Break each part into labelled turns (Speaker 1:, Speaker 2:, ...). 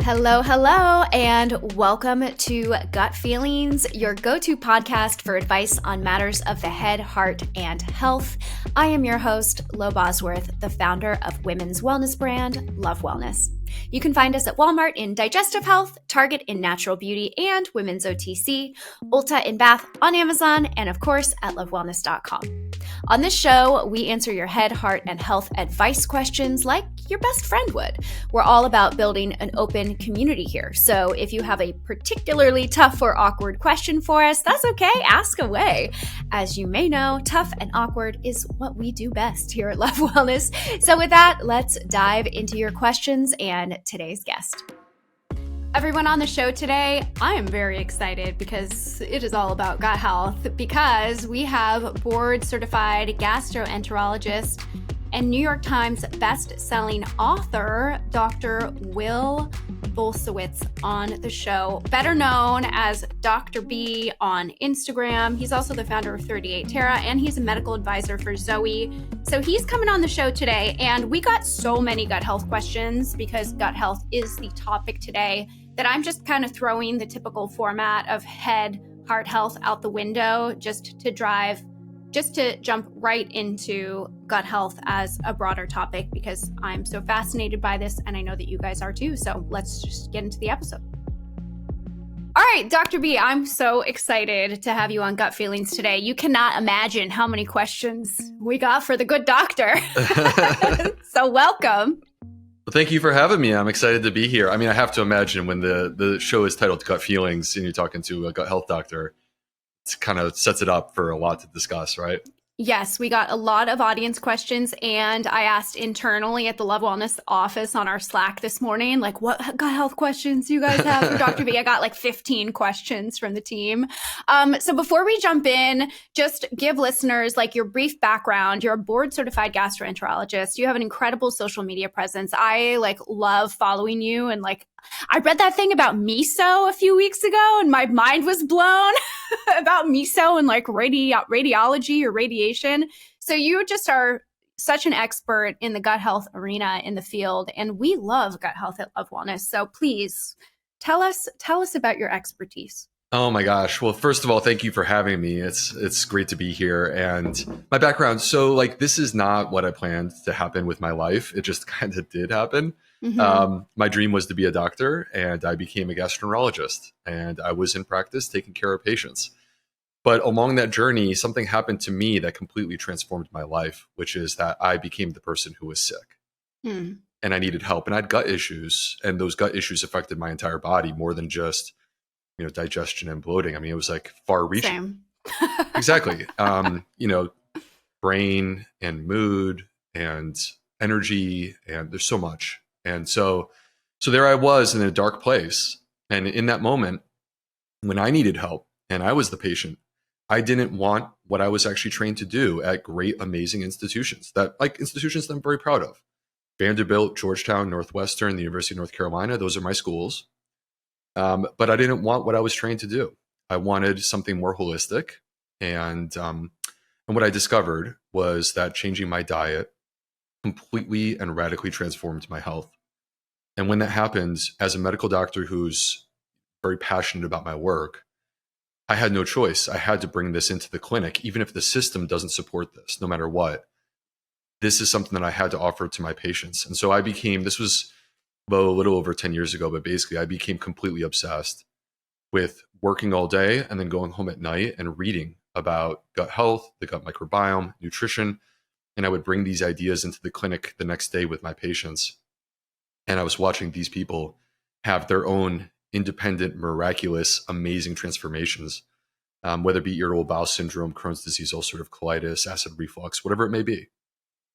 Speaker 1: Hello, hello, and welcome to Gut Feelings, your go-to podcast for advice on matters of the head, heart, and health. I am your host, Will Bosworth, the founder of women's wellness brand, Love Wellness. You can find us at Walmart in digestive health, Target in natural beauty and women's OTC, Ulta in bath on Amazon, and of course at lovewellness.com. On this show, we answer your head, heart, and health advice questions like your best friend would. We're all about building an open community here. So if you have a particularly tough or awkward question for us, that's okay, ask away. As you may know, tough and awkward is what we do best here at Love Wellness. So with that, let's dive into your questions and today's guest. Everyone on the show today, I am very excited because it is all about gut health, because we have board-certified gastroenterologist and New York Times best-selling author, Dr. Will Bulsiewicz on the show, better known as Dr. B on Instagram. He's also the founder of 38 Terra, and he's a medical advisor for Zoe. So he's coming on the show today, and we got so many gut health questions because gut health is the topic today that I'm just kind of throwing the typical format of head, heart health out the window just to jump right into gut health as a broader topic, because I'm so fascinated by this and I know that you guys are too. So let's just get into the episode. All right, Dr. B, I'm so excited to have you on Gut Feelings today. You cannot imagine how many questions we got for the good doctor. So welcome.
Speaker 2: Well, thank you for having me. I'm excited to be here. I mean, I have to imagine when the show is titled Gut Feelings and you're talking to a gut health doctor, it kind of sets it up for a lot to discuss, right?
Speaker 1: Yes, we got a lot of audience questions, and I asked internally at the Love Wellness office on our Slack this morning, like, what gut health questions do you guys have for Dr. B? I got like 15 questions from the team. So before we jump in, just give listeners like your brief background. You're a board-certified gastroenterologist. You have an incredible social media presence. I love following you, and I read that thing about miso a few weeks ago and my mind was blown about miso and radiology or radiation. So you just are such an expert in the gut health arena in the field, and we love gut health at Love Wellness. So please tell us about your expertise.
Speaker 2: Oh my gosh. Well, first of all, thank you for having me. It's great to be here. And my background, so this is not what I planned to happen with my life. It just kind of did happen. Mm-hmm. My dream was to be a doctor, and I became a gastroenterologist, and I was in practice taking care of patients. But along that journey, something happened to me that completely transformed my life, which is that I became the person who was sick. And I needed help, and I had gut issues, and those gut issues affected my entire body more than just digestion and bloating. I mean, it was far reaching. Same. Exactly. Brain and mood and energy, and there's so much. And so there I was in a dark place. And in that moment, when I needed help and I was the patient, I didn't want what I was actually trained to do at great, amazing institutions that I'm very proud of. Vanderbilt, Georgetown, Northwestern, the University of North Carolina, those are my schools. But I didn't want what I was trained to do. I wanted something more holistic. And what I discovered was that changing my diet completely and radically transformed my health. And when that happened, as a medical doctor who's very passionate about my work, I had no choice. I had to bring this into the clinic, even if the system doesn't support this, no matter what. This is something that I had to offer to my patients. And so this was a little over 10 years ago, but basically I became completely obsessed with working all day and then going home at night and reading about gut health, the gut microbiome, nutrition. And I would bring these ideas into the clinic the next day with my patients. And I was watching these people have their own independent, miraculous, amazing transformations, whether it be irritable bowel syndrome, Crohn's disease, ulcerative colitis, acid reflux, whatever it may be.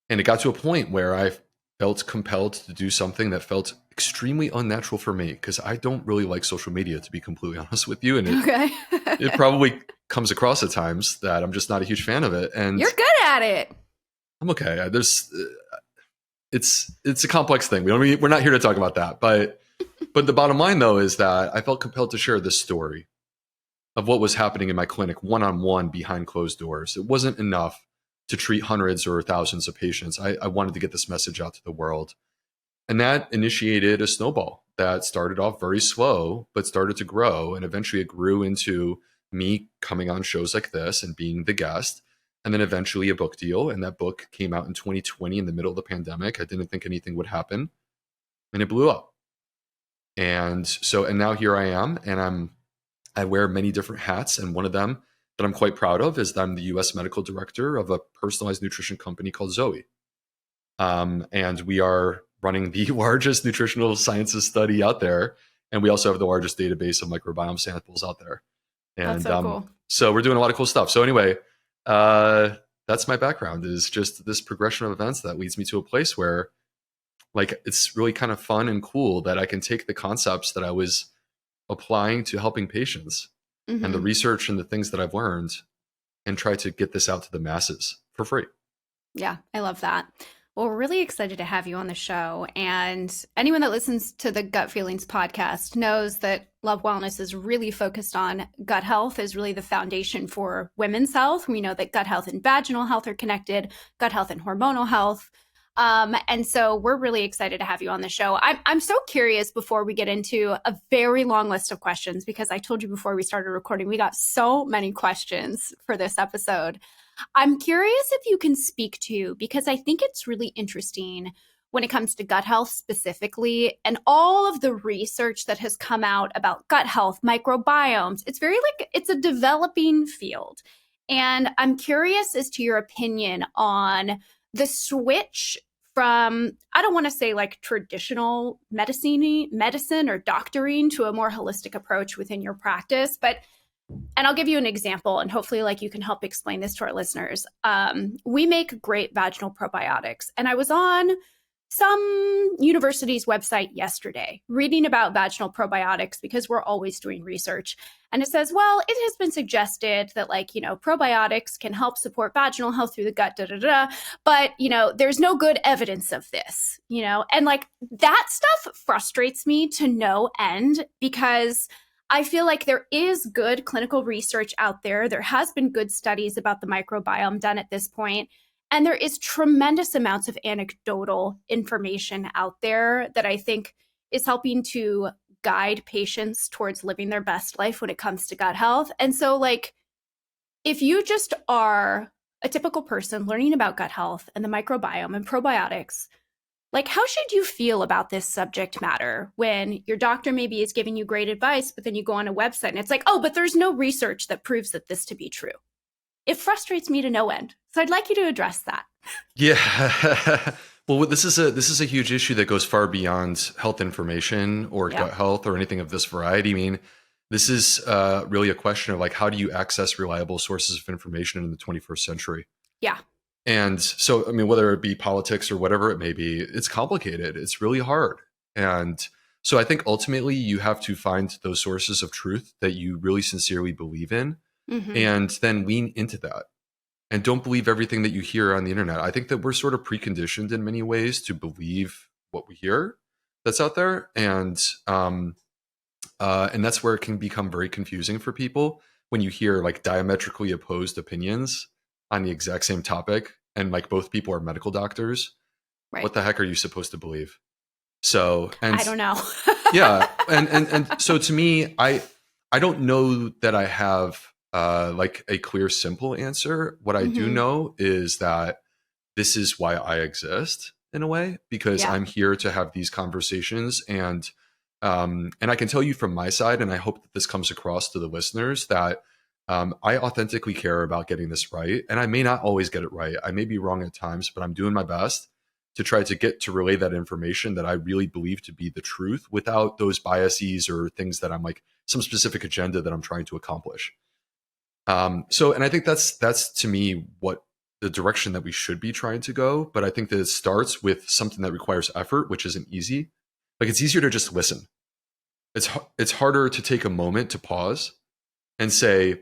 Speaker 2: And it got to a point where I felt compelled to do something that felt extremely unnatural for me, because I don't really like social media, to be completely honest with you. And it probably comes across at times that I'm just not a huge fan of it. And
Speaker 1: you're good at it.
Speaker 2: I'm okay. It's a complex thing. We're not here to talk about that. But the bottom line, though, is that I felt compelled to share this story of what was happening in my clinic one-on-one behind closed doors. It wasn't enough to treat hundreds or thousands of patients. I wanted to get this message out to the world. And that initiated a snowball that started off very slow, but started to grow. And eventually it grew into me coming on shows like this and being the guest. And then eventually a book deal. And that book came out in 2020 in the middle of the pandemic. I didn't think anything would happen. And it blew up. And now here I am, and I wear many different hats. And one of them that I'm quite proud of is that I'm the US medical director of a personalized nutrition company called Zoe. And we are running the largest nutritional sciences study out there. And we also have the largest database of microbiome samples out there. And
Speaker 1: That's so cool.
Speaker 2: So we're doing a lot of cool stuff. So anyway, that's my background, is just this progression of events that leads me to a place where, like, it's really kind of fun and cool that I can take the concepts that I was applying to helping patients and the research and the things that I've learned and try to get this out to the masses for free.
Speaker 1: Yeah, I love that. Well, we're really excited to have you on the show. And anyone that listens to the Gut Feelings podcast knows that Love Wellness is really focused on gut health, is really the foundation for women's health. We know that gut health and vaginal health are connected, gut health and hormonal health. And so we're really excited to have you on the show. I'm so curious, before we get into a very long list of questions, because I told you before we started recording, we got so many questions for this episode. I'm curious if you can speak to, because I think it's really interesting when it comes to gut health specifically, and all of the research that has come out about gut health, microbiomes. It's very it's a developing field. And I'm curious as to your opinion on the switch from, I don't want to say like traditional medicine or doctoring to a more holistic approach within your practice. And I'll give you an example, and hopefully like you can help explain this to our listeners. We make great vaginal probiotics. And I was on some university's website yesterday reading about vaginal probiotics, because we're always doing research. And it says, well, it has been suggested that, like, probiotics can help support vaginal health through the gut, but, there's no good evidence of this, and like that stuff frustrates me to no end, because I feel like there is good clinical research out there. There has been good studies about the microbiome done at this point. And there is tremendous amounts of anecdotal information out there that I think is helping to guide patients towards living their best life when it comes to gut health. And so, like, if you just are a typical person learning about gut health and the microbiome and probiotics, like, how should you feel about this subject matter when your doctor maybe is giving you great advice, but then you go on a website and it's like, oh, but there's no research that proves that this to be true? It frustrates me to no end. So I'd like you to address that.
Speaker 2: Yeah. Well, this is a huge issue that goes far beyond health information or gut health or anything of this variety. I mean, this is really a question of, like, how do you access reliable sources of information in the 21st century?
Speaker 1: Yeah.
Speaker 2: And so, I mean, whether it be politics or whatever it may be, it's complicated. It's really hard. And so I think ultimately you have to find those sources of truth that you really sincerely believe in, and then lean into that. And don't believe everything that you hear on the internet. I think that we're sort of preconditioned in many ways to believe what we hear that's out there. And that's where it can become very confusing for people when you hear, like, diametrically opposed opinions on the exact same topic, and, like, both people are medical doctors. Right. What the heck are you supposed to believe? So, and
Speaker 1: I don't know.
Speaker 2: Yeah. And so to me, I don't know that I have like a clear, simple answer. What I do know is that this is why I exist, in a way, because I'm here to have these conversations. And I can tell you from my side, and I hope that this comes across to the listeners, that I authentically care about getting this right. And I may not always get it right. I may be wrong at times, but I'm doing my best to try to relay that information that I really believe to be the truth, without those biases or things that I'm, like, some specific agenda that I'm trying to accomplish. And I think that's to me what the direction that we should be trying to go. But I think that it starts with something that requires effort, which isn't easy. Like, it's easier to just listen. It's harder to take a moment to pause and say,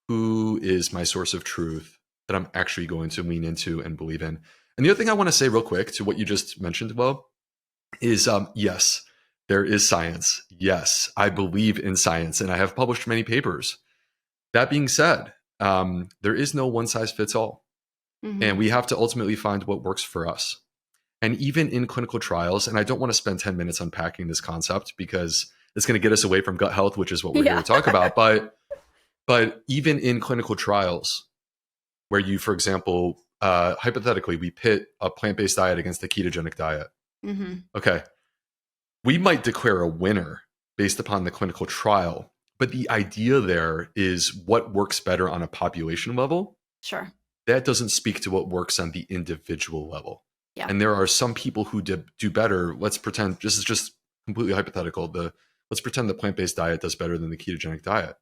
Speaker 2: who is my source of truth that I'm actually going to lean into and believe in? And the other thing I want to say real quick to what you just mentioned, Will, is yes, there is science. Yes, I believe in science, and I have published many papers. That being said, there is no one size fits all. And we have to ultimately find what works for us. And even in clinical trials, and I don't want to spend 10 minutes unpacking this concept because it's going to get us away from gut health, which is what we're here to talk about. But even in clinical trials, where you, for example, hypothetically, we pit a plant-based diet against a ketogenic diet.
Speaker 1: Mm-hmm.
Speaker 2: Okay. We might declare a winner based upon the clinical trial, but the idea there is what works better on a population level.
Speaker 1: Sure.
Speaker 2: That doesn't speak to what works on the individual level.
Speaker 1: Yeah.
Speaker 2: And there are some people who do better. Let's pretend, this is just completely hypothetical. Let's pretend the plant-based diet does better than the ketogenic diet.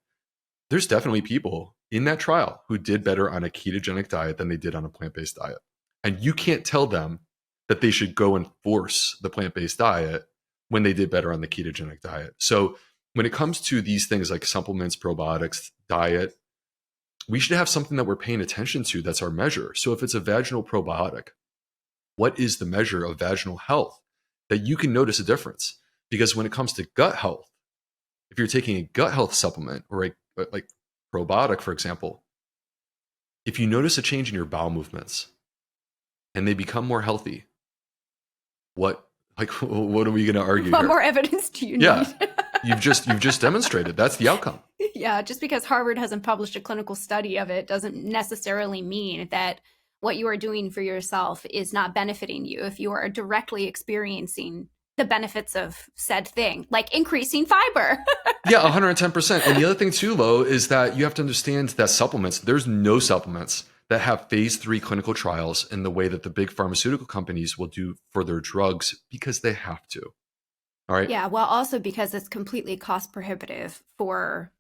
Speaker 2: There's definitely people in that trial who did better on a ketogenic diet than they did on a plant-based diet. And you can't tell them that they should go and force the plant-based diet when they did better on the ketogenic diet. So when it comes to these things like supplements, probiotics, diet, we should have something that we're paying attention to that's our measure. So if it's a vaginal probiotic, what is the measure of vaginal health that you can notice a difference? Because when it comes to gut health, if you're taking a gut health supplement or like probiotic, for example, if you notice a change in your bowel movements and they become more healthy, what are we going to argue
Speaker 1: What
Speaker 2: here?
Speaker 1: more evidence do you need?
Speaker 2: Yeah, you've just demonstrated that's the outcome.
Speaker 1: Yeah, just because Harvard hasn't published a clinical study of it doesn't necessarily mean that what you are doing for yourself is not benefiting you if you are directly experiencing the benefits of said thing, like increasing fiber.
Speaker 2: Yeah, 110%. And the other thing too, Lo, is that you have to understand that supplements, there's no supplements that have phase 3 clinical trials in the way that the big pharmaceutical companies will do for their drugs because they have to. All right.
Speaker 1: Yeah, well, also because it's completely cost prohibitive for,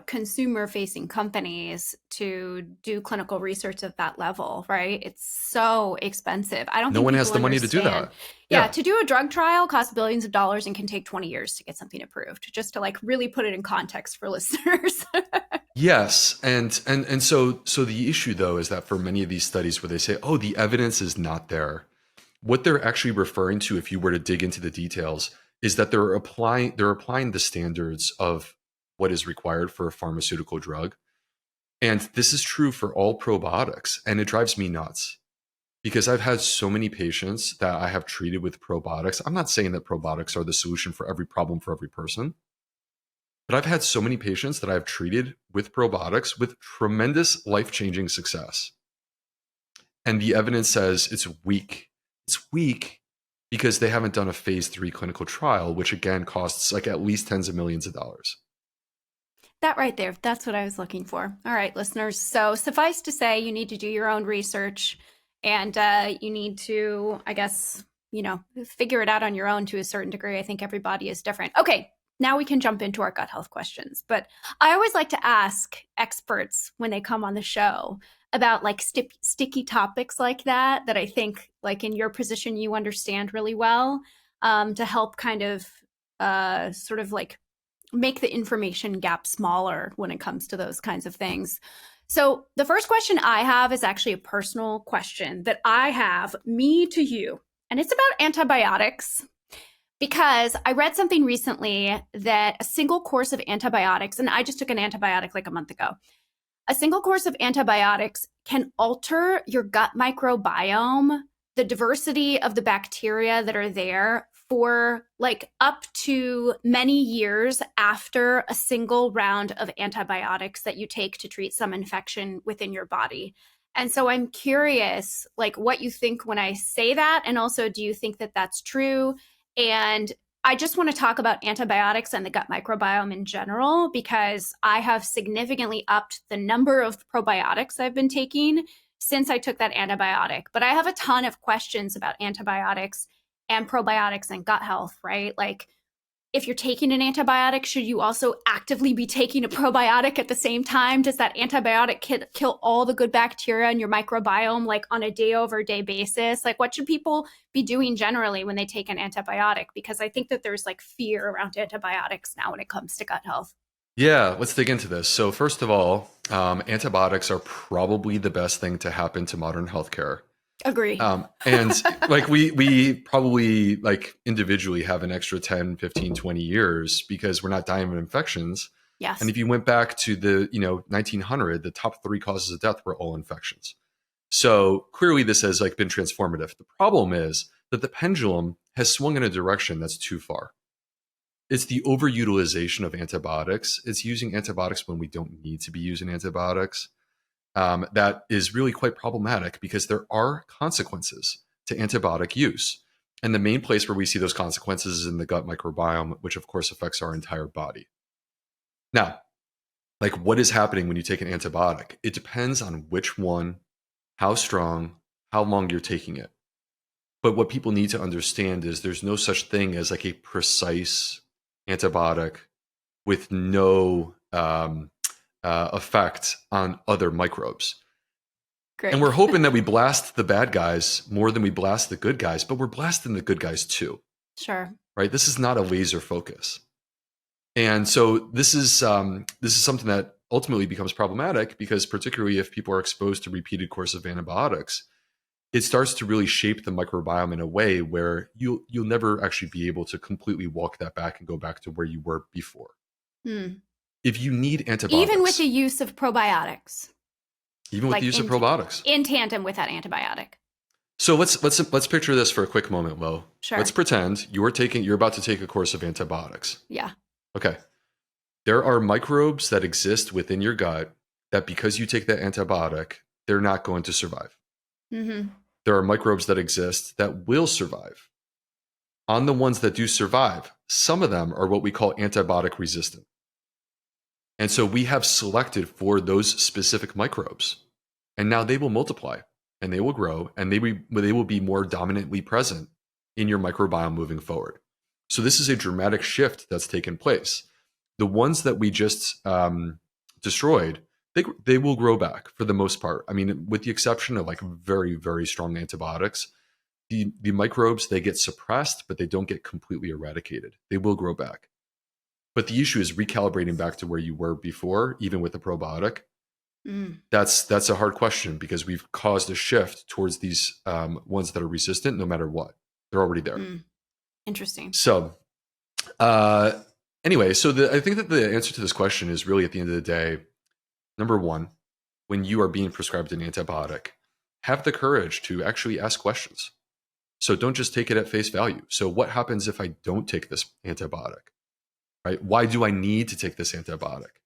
Speaker 1: consumer facing companies to do clinical research at that level, right? It's so expensive. I don't think
Speaker 2: no one has
Speaker 1: people
Speaker 2: the money to do
Speaker 1: understand.
Speaker 2: that.
Speaker 1: Yeah, to do a drug trial costs billions of dollars and can take 20 years to get something approved, just to really put it in context for listeners.
Speaker 2: Yes. And so the issue though is that for many of these studies where they say, oh, the evidence is not there, what they're actually referring to, if you were to dig into the details, is that they're applying the standards of what is required for a pharmaceutical drug. And this is true for all probiotics. And it drives me nuts because I've had so many patients that I have treated with probiotics. I'm not saying that probiotics are the solution for every problem for every person, but I've had so many patients that I've treated with probiotics with tremendous life-changing success. And the evidence says it's weak. It's weak because they haven't done a phase 3 clinical trial, which again costs at least tens of millions of dollars.
Speaker 1: That right there, that's what I was looking for. All right, listeners. So suffice to say, you need to do your own research and you need to, I guess, figure it out on your own to a certain degree. I think everybody is different. Okay, now we can jump into our gut health questions. But I always like to ask experts when they come on the show about sticky topics like that I think in your position you understand really well, to help kind of make the information gap smaller when it comes to those kinds of things. So the first question I have is actually a personal question that I have, me to you, and it's about antibiotics. Because I read something recently that a single course of antibiotics, and I just took an antibiotic a month ago, a single course of antibiotics can alter your gut microbiome, the diversity of the bacteria that are there for up to many years after a single round of antibiotics that you take to treat some infection within your body. And so I'm curious, what you think when I say that, and also do you think that that's true? And I just want to talk about antibiotics and the gut microbiome in general, because I have significantly upped the number of probiotics I've been taking since I took that antibiotic. But I have a ton of questions about antibiotics and probiotics and gut health, right? If you're taking an antibiotic, should you also actively be taking a probiotic at the same time? Does that antibiotic kill all the good bacteria in your microbiome, on a day-over-day basis? What should people be doing generally when they take an antibiotic? Because I think that there's fear around antibiotics now when it comes to gut health.
Speaker 2: Yeah, let's dig into this. So first of all, antibiotics are probably the best thing to happen to modern healthcare.
Speaker 1: Agree.
Speaker 2: And we probably individually have an extra 10, 15, 20 years because we're not dying of infections.
Speaker 1: Yes.
Speaker 2: And if you went back to the 1900, the top 3 causes of death were all infections. So clearly this has been transformative. The problem is that the pendulum has swung in a direction that's too far. It's the overutilization of antibiotics. It's using antibiotics when we don't need to be using antibiotics. That is really quite problematic because there are consequences to antibiotic use. And the main place where we see those consequences is in the gut microbiome, which of course affects our entire body. Now, like what is happening when you take an antibiotic? It depends on which one, how strong, how long you're taking it. But what people need to understand is there's no such thing as like a precise antibiotic with no effect on other microbes.
Speaker 1: Great.
Speaker 2: And we're hoping that we blast the bad guys more than we blast the good guys, but we're blasting the good guys too.
Speaker 1: Sure.
Speaker 2: Right? This is not a laser focus. And so this is something that ultimately becomes problematic because particularly if people are exposed to repeated course of antibiotics, it starts to really shape the microbiome in a way where you'll never actually be able to completely walk that back and go back to where you were before. If you need antibiotics,
Speaker 1: even with the use of probiotics,
Speaker 2: even with the use of probiotics,
Speaker 1: in tandem with that antibiotic.
Speaker 2: So let's picture this for a quick moment, Lo.
Speaker 1: Sure.
Speaker 2: Let's pretend you're about to take a course of antibiotics.
Speaker 1: Yeah.
Speaker 2: Okay. There are microbes that exist within your gut that because you take that antibiotic, they're not going to survive. Mm-hmm. There are microbes that exist that will survive. On the ones that do survive, some of them are what we call antibiotic resistant. And so we have selected for those specific microbes. And now they will multiply and they will grow and they will be more dominantly present in your microbiome moving forward. So this is a dramatic shift that's taken place. The ones that we just destroyed, they will grow back for the most part. I mean, with the exception of like very, very strong antibiotics, the microbes, they get suppressed, but they don't get completely eradicated. They will grow back. But the issue is recalibrating back to where you were before, even with the probiotic. That's a hard question because we've caused a shift towards these ones that are resistant no matter what. They're already there.
Speaker 1: Interesting.
Speaker 2: So anyway, I think that the answer to this question is really at the end of the day, number one, when you are being prescribed an antibiotic, have the courage to actually ask questions. So don't just take it at face value. So what happens if I don't take this antibiotic? Right? Why do I need to take this antibiotic?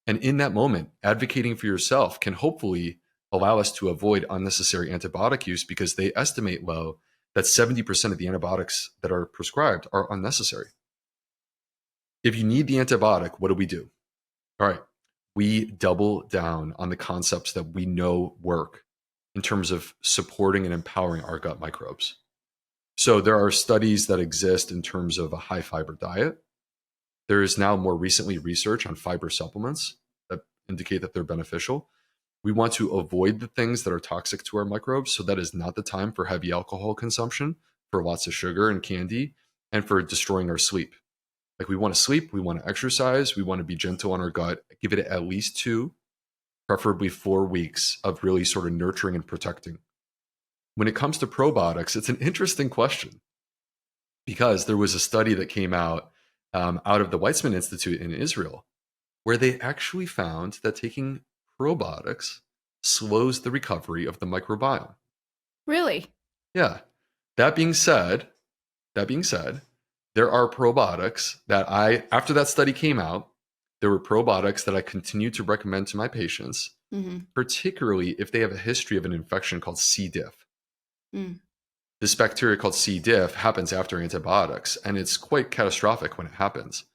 Speaker 2: And in that moment, advocating for yourself can hopefully allow us to avoid unnecessary antibiotic use because they estimate low that 70% of the antibiotics that are prescribed are unnecessary. If you need the antibiotic, what do? All right, we double down on the concepts that we know work in terms of supporting and empowering our gut microbes. So there are studies that exist in terms of a high fiber diet. There is now more recently research on fiber supplements that indicate that they're beneficial. We want to avoid the things that are toxic to our microbes. So that is not the time for heavy alcohol consumption, for lots of sugar and candy, and for destroying our sleep. Like we want to sleep, we want to exercise, we want to be gentle on our gut, give it at least 2, preferably 4 weeks of really sort of nurturing and protecting. When it comes to probiotics, it's an interesting question because there was a study that came out of the Weizmann Institute in Israel, where they actually found that taking probiotics slows the recovery of the microbiome.
Speaker 1: Really?
Speaker 2: Yeah. That being said, there are probiotics that after that study came out, there were probiotics that I continue to recommend to my patients, particularly if they have a history of an infection called C. diff. This bacteria called C. diff happens after antibiotics, and it's quite catastrophic when it happens.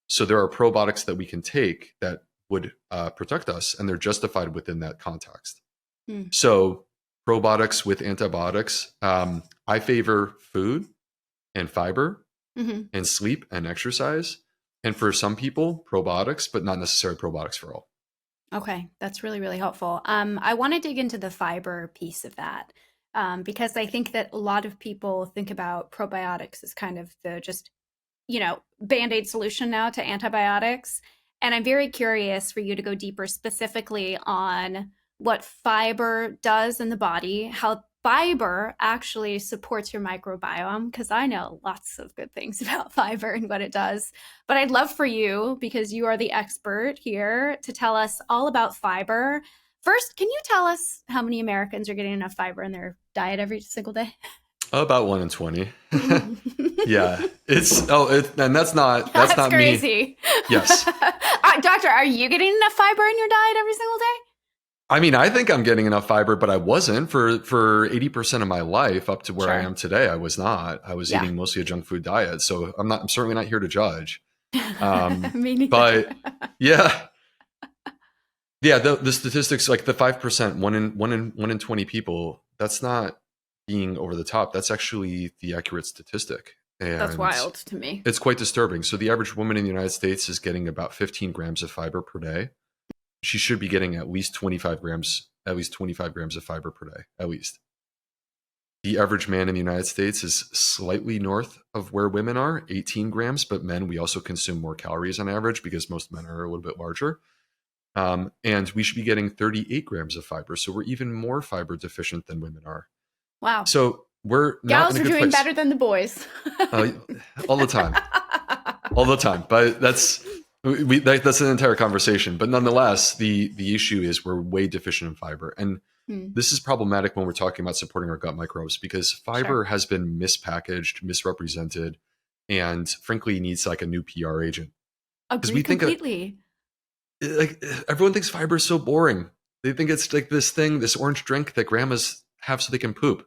Speaker 2: So there are probiotics that we can take that would protect us, and they're justified within that context. So probiotics with antibiotics, I favor food and fiber and sleep and exercise. And for some people, probiotics, but not necessarily probiotics for all.
Speaker 1: Okay, that's really, really helpful. I want to dig into the fiber piece of that. Because I think that a lot of people think about probiotics as kind of the just, Band-Aid solution now to antibiotics. And I'm very curious for you to go deeper specifically on what fiber does in the body, how fiber actually supports your microbiome, because I know lots of good things about fiber and what it does. But I'd love for you, because you are the expert here, to tell us all about fiber. First, can you tell us how many Americans are getting enough fiber in their diet every single day?
Speaker 2: About 1 in 20. Yeah. And that's not
Speaker 1: That's
Speaker 2: me.
Speaker 1: crazy.
Speaker 2: Yes.
Speaker 1: Doctor, are you getting enough fiber in your diet every single day?
Speaker 2: I mean, I think I'm getting enough fiber, but I wasn't for 80% of my life up to where I am today. I was not. I was eating mostly a junk food diet. So I'm certainly not here to judge.
Speaker 1: Me neither.
Speaker 2: But yeah. Yeah, the statistics, like the 5%, one in 20 people, that's not being over the top. That's actually the accurate statistic. And
Speaker 1: that's wild to me.
Speaker 2: It's quite disturbing. So the average woman in the United States is getting about 15 grams of fiber per day. She should be getting at least 25 grams of fiber per day, at least. The average man in the United States is slightly north of where women are, 18 grams, but men, we also consume more calories on average because most men are a little bit larger. And we should be getting 38 grams of fiber. So we're even more fiber deficient than women are.
Speaker 1: Wow.
Speaker 2: So we're not
Speaker 1: gals
Speaker 2: in a
Speaker 1: are
Speaker 2: good
Speaker 1: doing
Speaker 2: place.
Speaker 1: better than the boys.
Speaker 2: All the time. All the time. But that's an entire conversation. But nonetheless, the issue is we're way deficient in fiber. And this is problematic when we're talking about supporting our gut microbes because fiber has been mispackaged, misrepresented, and frankly needs like a new PR agent.
Speaker 1: Agree completely.
Speaker 2: Like everyone thinks fiber is so boring. They think it's like this orange drink that grandmas have so they can poop.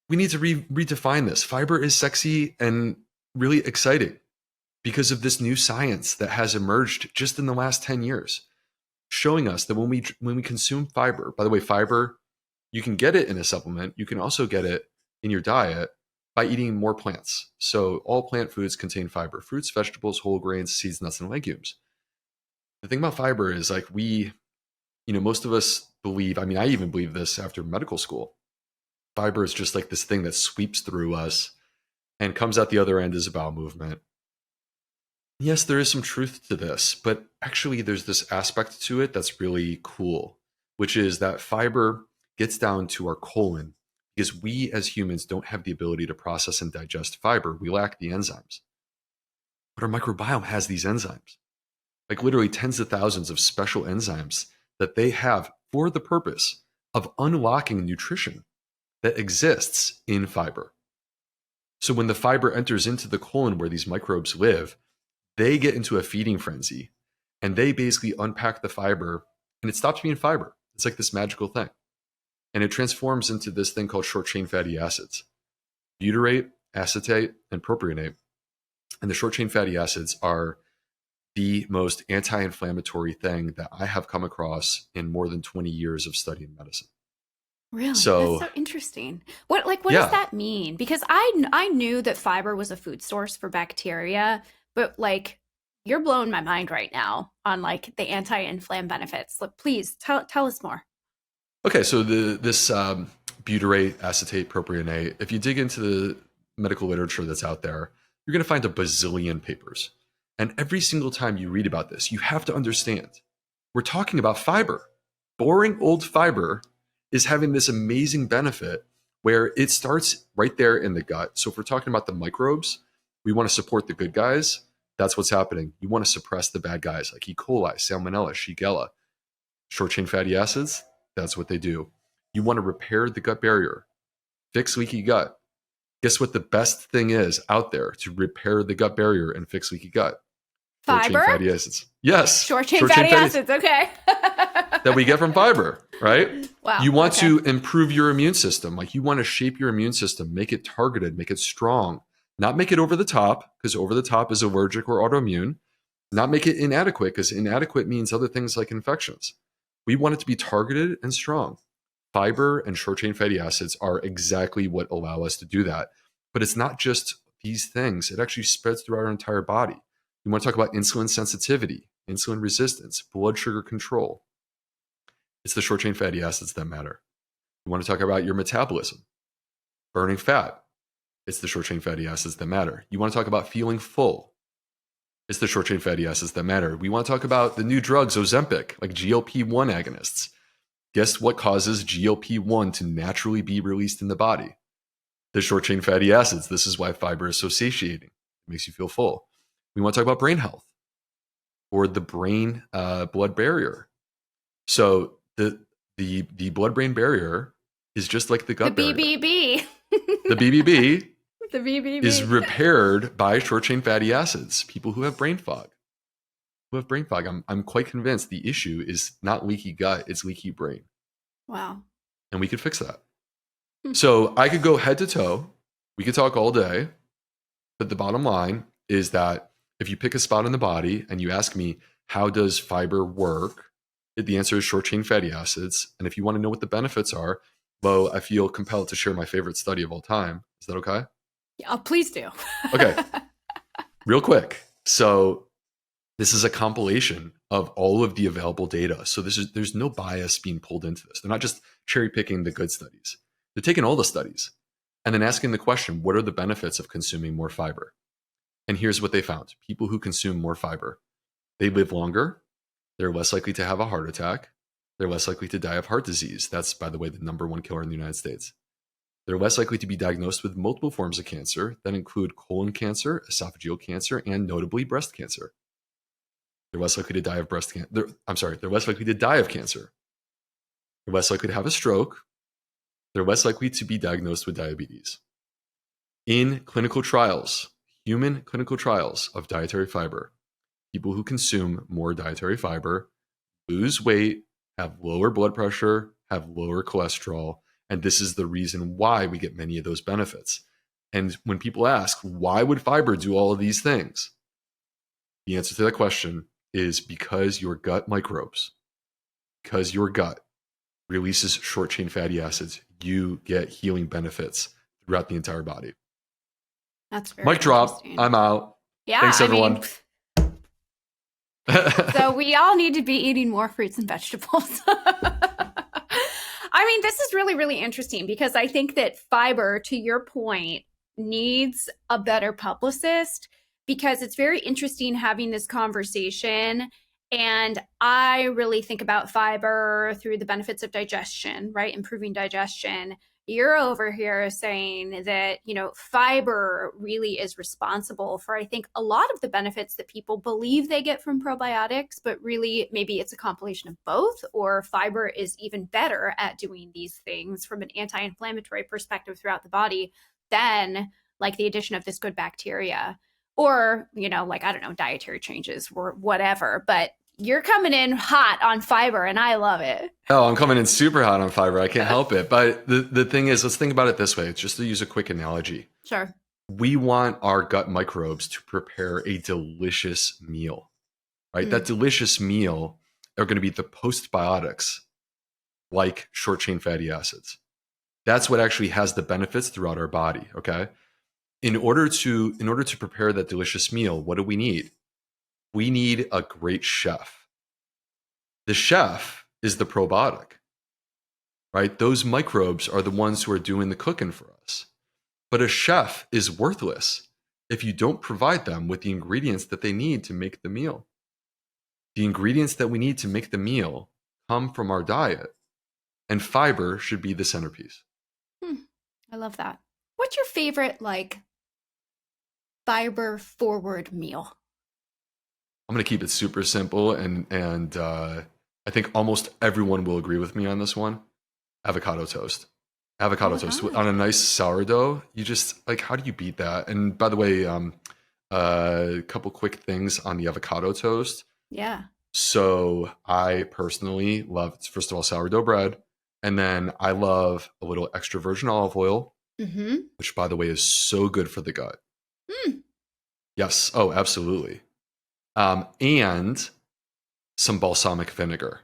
Speaker 2: We need to redefine this. Fiber is sexy and really exciting because of this new science that has emerged just in the last 10 years, showing us that when we consume fiber, by the way, fiber, you can get it in a supplement. You can also get it in your diet by eating more plants. So all plant foods contain fiber: fruits, vegetables, whole grains, seeds, nuts, and legumes. The thing about fiber is like most of us believe, I mean, I even believe this after medical school. Fiber is just like this thing that sweeps through us and comes out the other end as a bowel movement. Yes, there is some truth to this, but actually there's this aspect to it that's really cool, which is that fiber gets down to our colon because we as humans don't have the ability to process and digest fiber. We lack the enzymes. But our microbiome has these enzymes. Like literally tens of thousands of special enzymes that they have for the purpose of unlocking nutrition that exists in fiber. So when the fiber enters into the colon where these microbes live, they get into a feeding frenzy and they basically unpack the fiber and it stops being fiber. It's like this magical thing. And it transforms into this thing called short chain fatty acids: butyrate, acetate, and propionate. And the short chain fatty acids are the most anti-inflammatory thing that I have come across in more than 20 years of studying medicine.
Speaker 1: Really? That's so interesting. What does that mean? Because I knew that fiber was a food source for bacteria, but like you're blowing my mind right now on like the anti-inflammatory benefits. Please tell us more.
Speaker 2: Okay, so this butyrate, acetate, propionate, if you dig into the medical literature that's out there, you're going to find a bazillion papers. And every single time you read about this, you have to understand, we're talking about fiber. Boring old fiber is having this amazing benefit where it starts right there in the gut. So if we're talking about the microbes, we want to support the good guys. That's what's happening. You want to suppress the bad guys like E. coli, Salmonella, Shigella. Short chain fatty acids, that's what they do. You want to repair the gut barrier, fix leaky gut. Guess what the best thing is out there to repair the gut barrier and fix leaky gut?
Speaker 1: Fiber?
Speaker 2: Short chain fatty acids. Yes.
Speaker 1: Short chain fatty acids. Okay.
Speaker 2: That we get from fiber, right?
Speaker 1: Wow.
Speaker 2: You want to improve your immune system. Like you want to shape your immune system, make it targeted, make it strong, not make it over the top because over the top is allergic or autoimmune, not make it inadequate because inadequate means other things like infections. We want it to be targeted and strong. Fiber and short chain fatty acids are exactly what allow us to do that. But it's not just these things. It actually spreads throughout our entire body. You want to talk about insulin sensitivity, insulin resistance, blood sugar control. It's the short chain fatty acids that matter. You want to talk about your metabolism, burning fat. It's the short chain fatty acids that matter. You want to talk about feeling full. It's the short chain fatty acids that matter. We want to talk about the new drugs, Ozempic, like GLP-1 agonists. Guess what causes GLP-1 to naturally be released in the body? The short chain fatty acids. This is why fiber is so satiating. It makes you feel full. We want to talk about brain health or the brain blood barrier. So the blood-brain barrier is just like the gut barrier.
Speaker 1: The BBB.
Speaker 2: The BBB
Speaker 1: The BBB
Speaker 2: is repaired by short chain fatty acids. People who have brain fog. I'm quite convinced the issue is not leaky gut, it's leaky brain.
Speaker 1: Wow.
Speaker 2: And we could fix that. So I could go head to toe. We could talk all day. But the bottom line is that if you pick a spot in the body and you ask me, how does fiber work? The answer is short chain fatty acids. And if you want to know what the benefits are, Bo, I feel compelled to share my favorite study of all time. Is that okay?
Speaker 1: Yeah, please do.
Speaker 2: Okay. Real quick. So this is a compilation of all of the available data. So there's no bias being pulled into this. They're not just cherry picking the good studies. They're taking all the studies and then asking the question, what are the benefits of consuming more fiber? And here's what they found. People who consume more fiber, they live longer. They're less likely to have a heart attack. They're less likely to die of heart disease. That's, by the way, the #1 killer in the United States. They're less likely to be diagnosed with multiple forms of cancer that include colon cancer, esophageal cancer, and notably breast cancer. They're less likely to die of breast cancer. They're less likely to die of cancer. They're less likely to have a stroke. They're less likely to be diagnosed with diabetes. In clinical trials, human clinical trials of dietary fiber, people who consume more dietary fiber lose weight, have lower blood pressure, have lower cholesterol, and this is the reason why we get many of those benefits. And when people ask, why would fiber do all of these things? The answer to that question is because your gut microbes, because your gut releases short chain fatty acids, you get healing benefits throughout the entire body.
Speaker 1: That's very
Speaker 2: Mic drop. I'm out.
Speaker 1: Yeah.
Speaker 2: Thanks, everyone.
Speaker 1: So we all need to be eating more fruits and vegetables. I mean, this is really, really interesting because I think that fiber, to your point, needs a better publicist because it's very interesting having this conversation. And I really think about fiber through the benefits of digestion, right? Improving digestion. You're over here saying that, fiber really is responsible for, I think, a lot of the benefits that people believe they get from probiotics, but really maybe it's a compilation of both, or fiber is even better at doing these things from an anti-inflammatory perspective throughout the body than like the addition of this good bacteria or, I don't know, dietary changes or whatever. But you're coming in hot on fiber, and I love it.
Speaker 2: Oh, I'm coming in super hot on fiber. I can't help it. But the thing is, let's think about it this way, just to use a quick analogy.
Speaker 1: Sure.
Speaker 2: We want our gut microbes to prepare a delicious meal, right? That delicious meal are going to be the postbiotics, like short chain fatty acids. That's what actually has the benefits throughout our body, okay? In order to prepare that delicious meal, what do we need? We need a great chef. The chef is the probiotic, right? Those microbes are the ones who are doing the cooking for us. But a chef is worthless if you don't provide them with the ingredients that they need to make the meal. The ingredients that we need to make the meal come from our diet, and fiber should be the centerpiece.
Speaker 1: I love that. What's your favorite, fiber forward meal?
Speaker 2: I'm going to keep it super simple, and I think almost everyone will agree with me on this one. Avocado toast. Avocado toast on a nice sourdough. You just, how do you beat that? And by the way, a couple quick things on the avocado toast.
Speaker 1: Yeah.
Speaker 2: So I personally love, first of all, sourdough bread. And then I love a little extra virgin olive oil, which, by the way, is so good for the gut. Yes. Oh, absolutely. And some balsamic vinegar.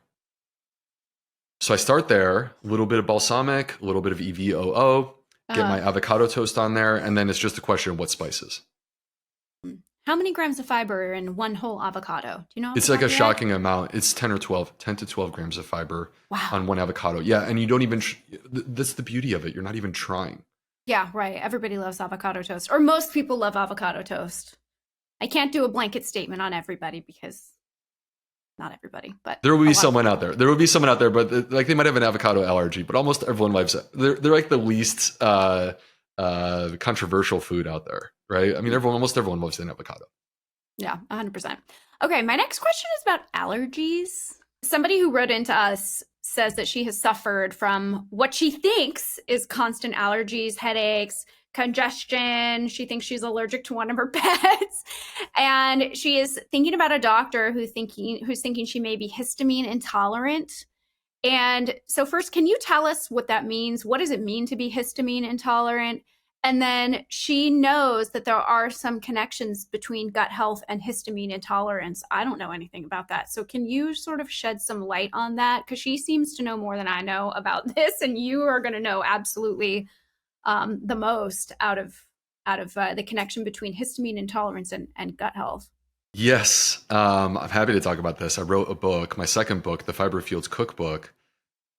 Speaker 2: So I start there, a little bit of balsamic, a little bit of EVOO, get my avocado toast on there, and then it's just a question of what spices.
Speaker 1: How many grams of fiber are in one whole avocado? Do you know?
Speaker 2: It's like a shocking amount. It's 10 to 12 grams of fiber on one avocado. Yeah, and you don't even, that's the beauty of it. You're not even trying.
Speaker 1: Yeah, right. Everybody loves avocado toast, or most people love avocado toast. I can't do a blanket statement on everybody because not everybody, but
Speaker 2: there will be someone out there. There will be someone out there, but they might have an avocado allergy. But almost everyone loves it. They're like the least controversial food out there, right? I mean, almost everyone loves an avocado.
Speaker 1: Yeah, 100%. Okay, my next question is about allergies. somebody who wrote into us says that she has suffered from what she thinks is constant allergies, headaches, congestion. She thinks she's allergic to one of her pets. And she is thinking about a doctor who's thinking she may be histamine intolerant. And so first, can you tell us what that means? What does it mean to be histamine intolerant? And then she knows that there are some connections between gut health and histamine intolerance. I don't know anything about that. So can you sort of shed some light on that? Because she seems to know more than I know about this, and you are going to know absolutely the most out of the connection between histamine intolerance and gut health.
Speaker 2: Yes, I'm happy to talk about this. I wrote a book, my second book, the Fiber Fields Cookbook.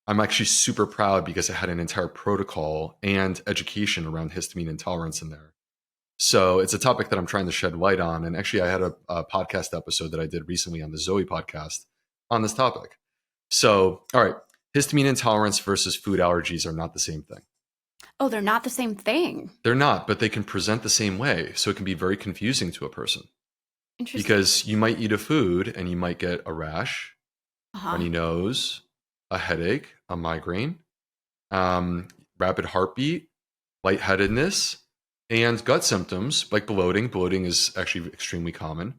Speaker 2: I'm actually super proud because it had an entire protocol and education around histamine intolerance in there. So it's a topic that I'm trying to shed light on. And actually, I had a podcast episode that I did recently on the Zoe podcast on this topic. So, all right, histamine intolerance versus food allergies are not the same thing.
Speaker 1: Oh, they're not the same thing.
Speaker 2: They're not, but they can present the same way. So it can be very confusing to a person.
Speaker 1: Interesting.
Speaker 2: Because you might eat a food and you might get a rash, runny nose, a headache, a migraine, rapid heartbeat, lightheadedness, and gut symptoms like bloating. Bloating is actually extremely common.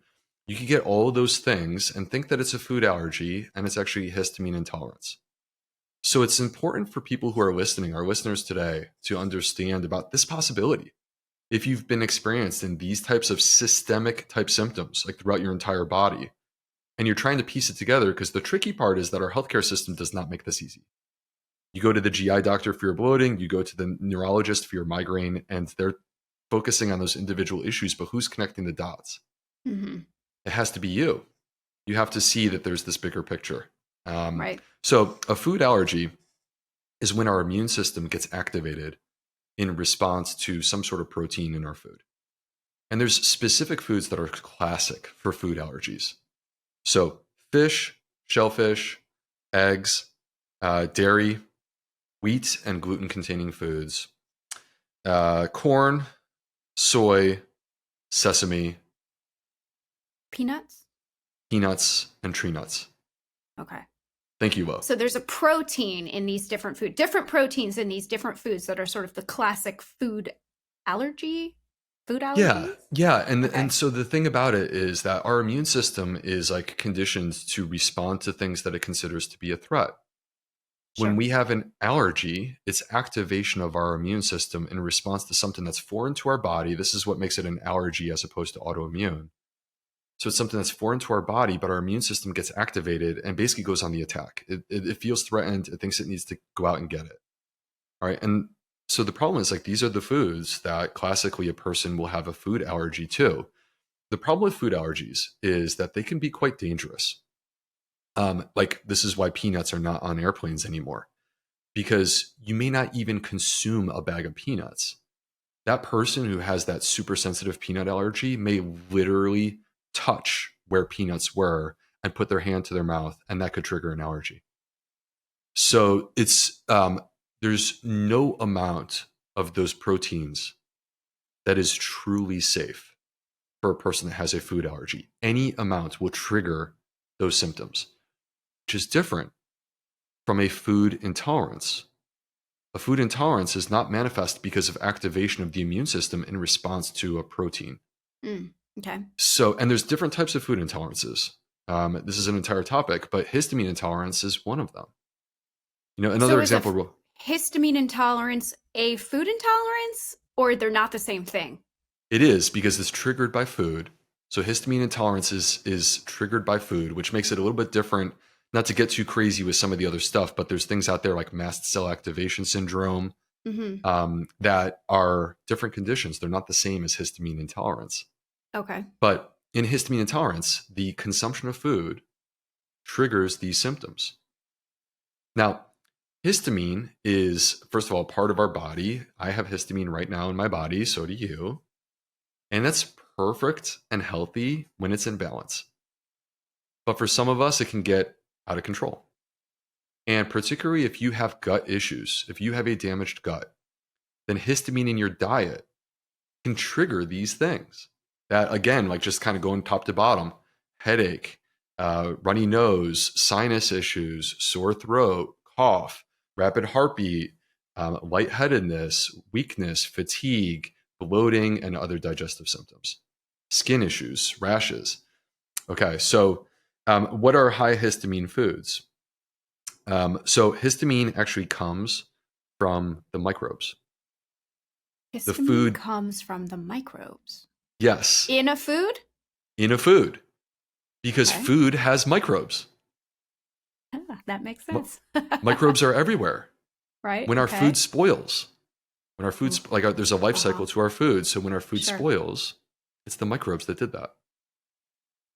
Speaker 2: You can get all of those things and think that it's a food allergy, and it's actually histamine intolerance. So it's important for people who are listening, our listeners today, to understand about this possibility. If you've been experienced in these types of systemic type symptoms, like throughout your entire body, and you're trying to piece it together, because the tricky part is that our healthcare system does not make this easy. You go to the GI doctor for your bloating, you go to the neurologist for your migraine, and they're focusing on those individual issues, but who's connecting the dots?
Speaker 1: Mm-hmm.
Speaker 2: It has to be you. You have to see that there's this bigger picture.
Speaker 1: Right.
Speaker 2: So a food allergy is when our immune system gets activated in response to some sort of protein in our food. And there's specific foods that are classic for food allergies. So fish, shellfish, eggs, dairy, wheat and gluten-containing foods, corn, soy, sesame,
Speaker 1: peanuts,
Speaker 2: and tree nuts.
Speaker 1: Okay.
Speaker 2: Thank you, Will.
Speaker 1: So there's a protein in these different proteins in these different foods that are sort of the classic food allergy.
Speaker 2: Yeah. And
Speaker 1: Okay.
Speaker 2: and so the thing about it is that our immune system is like conditioned to respond to things that it considers to be a threat.
Speaker 1: Sure.
Speaker 2: When we have an allergy, it's activation of our immune system in response to something that's foreign to our body. This is what makes it an allergy as opposed to autoimmune. So it's something that's foreign to our body, but our immune system gets activated and basically goes on the attack. It feels threatened. It thinks it needs to go out and get it. All right. And so the problem is, like, these are the foods that classically a person will have a food allergy to. The problem with food allergies is that they can be quite dangerous. Like, this is why peanuts are not on airplanes anymore, because you may not even consume a bag of peanuts. That person who has that super sensitive peanut allergy may literally touch where peanuts were and put their hand to their mouth, and that could trigger an allergy. So it's there's no amount of those proteins that is truly safe for a person that has a food allergy. Any amount will trigger those symptoms, which is different from a food intolerance. A food intolerance is not manifest because of activation of the immune system in response to a protein.
Speaker 1: Okay.
Speaker 2: So, and there's different types of food intolerances. This is an entire topic, but histamine intolerance is one of them. You know, another example.
Speaker 1: Histamine intolerance a food intolerance, or they're not the same thing?
Speaker 2: It is, because it's triggered by food. So histamine intolerance is triggered by food, which makes it a little bit different. Not to get too crazy with some of the other stuff, but there's things out there like mast cell activation syndrome that are different conditions. They're not the same as histamine intolerance.
Speaker 1: Okay.
Speaker 2: But in histamine intolerance, the consumption of food triggers these symptoms. Now, histamine is, first of all, part of our body. I have histamine right now in my body, so do you. And that's perfect and healthy when it's in balance. But for some of us, it can get out of control. And particularly if you have gut issues, if you have a damaged gut, then histamine in your diet can trigger these things. That, again, like just kind of going top to bottom, headache, runny nose, sinus issues, sore throat, cough, rapid heartbeat, lightheadedness, weakness, fatigue, bloating, and other digestive symptoms, skin issues, rashes. Okay, so what are high histamine foods? So histamine actually comes from the microbes. The
Speaker 1: Histamine
Speaker 2: food,
Speaker 1: comes from the microbes.
Speaker 2: yes,
Speaker 1: In a food?
Speaker 2: in a food, because
Speaker 1: Okay.
Speaker 2: food has microbes.
Speaker 1: That makes
Speaker 2: Mi-
Speaker 1: sense.
Speaker 2: Microbes are everywhere.
Speaker 1: Right?
Speaker 2: When our food
Speaker 1: Okay.
Speaker 2: spoils, there's a life
Speaker 1: Uh-huh.
Speaker 2: cycle to our food. So when our food
Speaker 1: Sure.
Speaker 2: spoils, it's the microbes that did that.